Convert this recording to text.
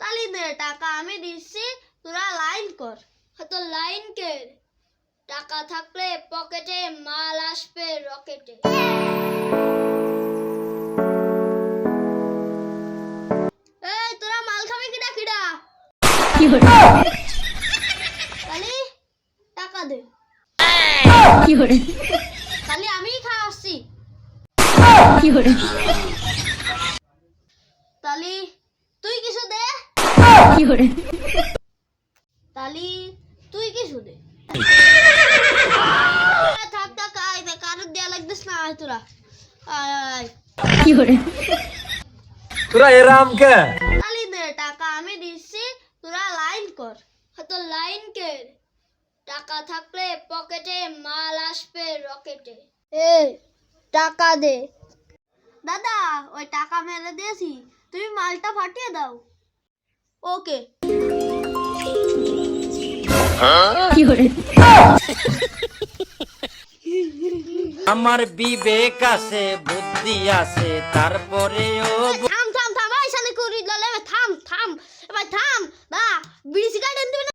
তালি দে টাকা আমি দিচ্ছি, তোরা লাইন কর। তো লাইন কে? টাকা থাকলে পকেটে, মাল আসবে রকেটে। এই তোরা মাল খাবি কিডা কিডা? তালি টাকা দে। তালি আমি খাওয়াচ্ছি। তালি তুই কিছু দে। তালি তুই কিছু দে। থাক থাক আয়, কারোর দেয়া লাগতেছ না, আয় তোরা আয়। তোরা এরাম কে? তালি দে টাকা আমি দিচ্ছি, তোরা লাইন কর। তো লাইন কে? টাকা থাকলে পকেটে, মাল আসবে রকেটে। টাকা দে। দাদা ওই টাকা মেরে দিয়েছি, তুমি মালটা ফাটিয়ে দাও। ওকে। আমার বিবেক আছে, বুদ্ধি আছে, তারপরেও